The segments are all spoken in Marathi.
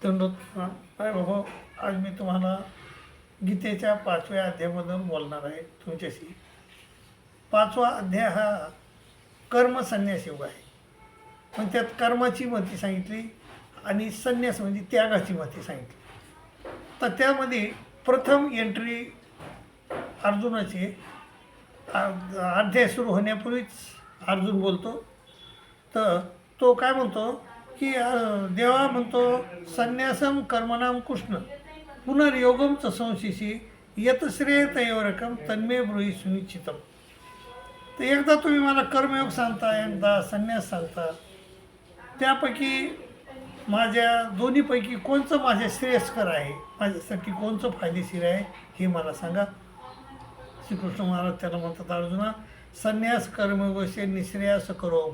दंडोत काय बाबा, आज मी तुम्हाला गीतेच्या 5व्या अध्यायाबद्दल बोलणार आहे तुमच्याशी. 5वा अध्याय हा कर्मसन्यास योग आहे. पण त्यात कर्माची महती सांगितली आणि संन्यास म्हणजे त्यागाची महती सांगितली. तर त्यामध्ये प्रथम एंट्री अर्जुनाची अध्याय सुरू होण्यापूर्वीच अर्जुन बोलतो. तर तो काय म्हणतो की देवा म्हणतो, संन्यासम कर्मणाम कृष्ण पुनर्योगम च संशिशी यत श्रेय तयोरकम तन्मे ब्रूहि सुनिश्चितम. तर एकदा तुम्ही मला कर्मयोग सांगता, एकदा संन्यास सांगता, त्यापैकी माझ्या दोन्हीपैकी कोणचं माझ्या श्रेयस्कर आहे, माझ्यासाठी कोणचं फायदेशीर आहे हे मला सांगा. श्रीकृष्ण महाराज त्याला म्हणतात, अर्जुना, संन्यास कर्मयोगसे निश्रेयास करो.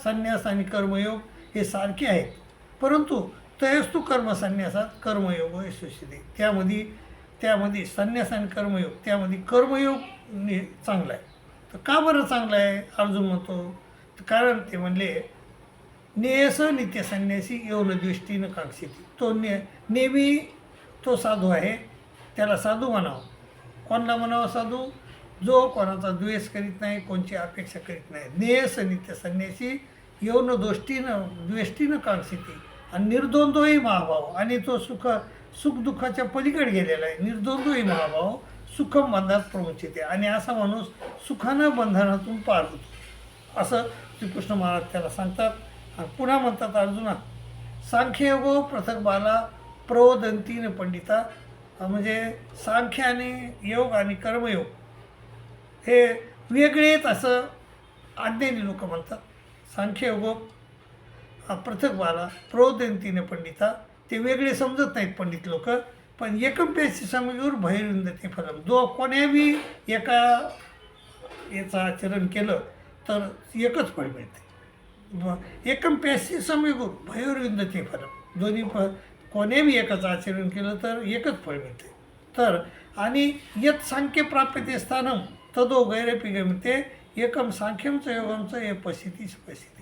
संन्यास आणि कर्मयोग हे सारखे आहेत, परंतु तयस्तु कर्मसन्यासात कर्मयोग यशस्वी. त्यामध्ये संन्यास आणि कर्मयोग, त्यामध्ये कर्मयोग चांगला आहे. तर का बरं चांगलं आहे अर्जुन म्हणतो, कारण ते म्हणले नेयस नित्य संन्यासी यौन दृष्टीनं कांक्षिती. तो नेहमी तो साधू आहे, त्याला साधू म्हणावं. कोणाला म्हणावं साधू? जो कोणाचा द्वेष करीत नाही, कोणची अपेक्षा करीत नाही. नेयस नित्य संन्यासी यौन द्वेष्टीनं कांक्षिती आणि निर्द्वंद्वही महाभाव. आणि तो सुख दुःखाच्या पलीकडे गेलेला आहे. निर्द्वंद्वही महाभाव सुखम बंधात प्रमुचिते. आणि असा माणूस सुखानं बंधनातून पार होतो, असं श्रीकृष्ण महाराज त्याला सांगतात. आणि पुन्हा म्हणतात, अर्जुना, सांख्ययोगो पृथक बाला प्रवदंतीन पंडिता. म्हणजे सांख्य आणि योग आणि कर्मयोग हे वेगळेच असं अज्ञानी लोक म्हणतात. सांख्ययोगो पृथक बाला प्रवदंतीने पंडिता, ते वेगळे समजत नाहीत पंडित लोक. पण एकम पेशी समजूर भैरविंदते फलम. जो कोण्याही एका याचं आचरण केलं तर एकच फळ मिळते. एकम पेशी समजूर भैरविंदते फलम. दोन्ही कोण्याही एकाचं आचरण केलं तर एकच फळ मिळते. तर आणि यत सांख्य प्राप्यते स्थानम तदो गैरपी गमते एकम सांख्यमचं योगमचं हे पसिती.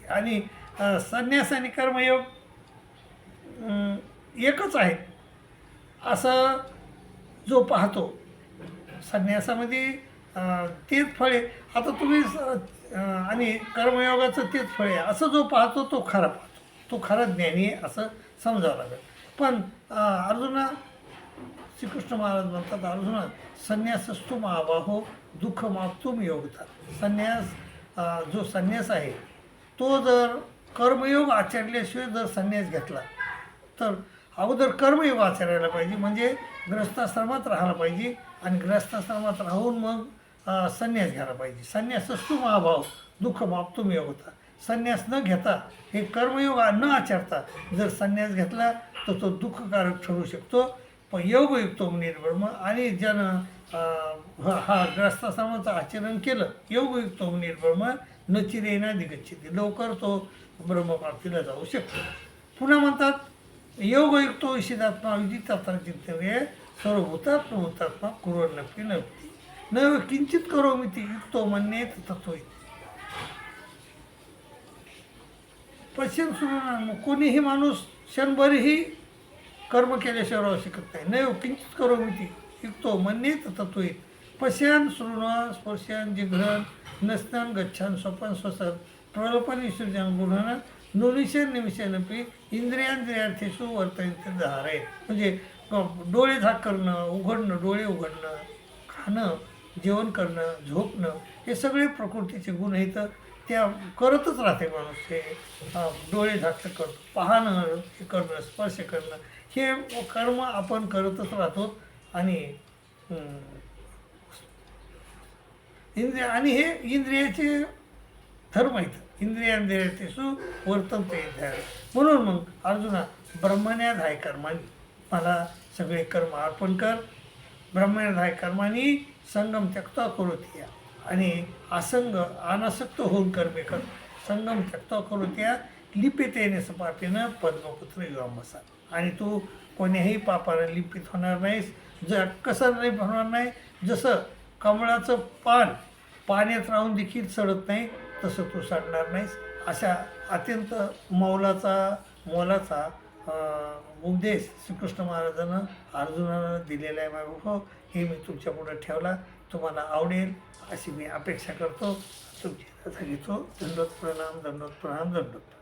आणि संन्यास आणि कर्मयोग एकच आहे असं जो पाहतो. संन्यासामध्ये तेच फळे, आता तुम्ही आणि कर्मयोगाचं तेच फळे असं जो पाहतो तो खरा पाहतो, तो खरा ज्ञानी आहे असं समजावं लागेल. पण अर्जुना, श्रीकृष्ण महाराज म्हणतात, अर्जुना, संन्यासस्तु महाबाहो दुःख माप्तुम योगता. जो संन्यास आहे तो जर कर्मयोग आचरल्याशिवाय जर संन्यास घेतला तर अगोदर कर्मयोग आचरायला पाहिजे. म्हणजे ग्रस्ताश्रमात राहायला पाहिजे आणि ग्रस्ताश्रमात राहून मग संन्यास घ्यायला पाहिजे. संन्यासस्तु महाभाव दुःख माप्तुम योगता. संन्यास न घेता, हे कर्मयोग न आचरता जर संन्यास घेतला तर तो दुःखकारक ठरू शकतो. पण योगयुक्तो निर्ब्रह्म. आणि ज्यानं हा ग्रस्ताश्रमाचं आचरण केलं, योगयुक्तो निर्ब्रह्म न चिरेना दिगच्छति, लवकर तो ब्रह्मप्राप्तीला जाऊ शकतो. पुन्हा म्हणतात, योगयुक्तो ईशिदात्मा विदितात्मा चिंतव्य सर्वभूतात्मा कुर्वन्नपि नभती न किंचित करोमिति युक्तो मन्येत तत्त्वई. पश्चिम सुरू कोणीही माणूस क्षणभरही कर्म केल्याशिवाय राहू शकत नाही. नैव किंचित करोमिति युक्तो मन्येत तत्त्वई. पश्यन शृण्वन स्पर्शन जिघ्रन नस्नन गच्छन स्वपन स्वसन प्रलोभन विसर्जन गुणन नुनिशन निमिषनपी इंद्रियांद्रियार्थेषु वर्तयन्ते धारे. म्हणजे डोळे झाक करणं, उघडणं, डोळे उघडणं, खाणं, जेवण करणं, झोपणं, हे सगळे प्रकृतीचे गुण आहेत. त्या करतच राहते माणूस. हे डोळे झाकणं करतो, पाहणं, हे करणं, स्पर्श करणं, हे कर्म आपण करतच राहतो. आणि आणि हे इंद्रियाचे धर्म आहेत. इंद्रियांद्रियार्थेषु वर्तन्ते धारे. म्हणून मग अर्जुना, ब्रह्मण्याधाय कर्मानी, मला सगळे कर्म अर्पण कर. ब्रह्मण्याधाय कर्मानी संगम त्यक्त्वा करोति. आणि अनासक्त होऊन कर्मे कर. संगम त्यक्त्वा करोति लिप्यतेने सपापेनं पद्मपुत्र युवामसा. आणि तू कोण्याही पापाला लिपित होणार नाहीस. कसं नाही होणार नाही? जसं कमळाचं पाण्यात राहून देखील सडत नाही, तसं तू सडणार नाहीस. अशा अत्यंत मोलाचा उपदेश श्रीकृष्ण महाराजांना अर्जुनाला दिलेला आहे बाबा, हो हे मी तुमच्या पुढे ठेवला, तुम्हाला आवडेल अशी मी अपेक्षा करतो. तुमची रजा घेतो. दंडोत प्रणाम, दंडोत प्रणाम, दंडोत प्रणाम.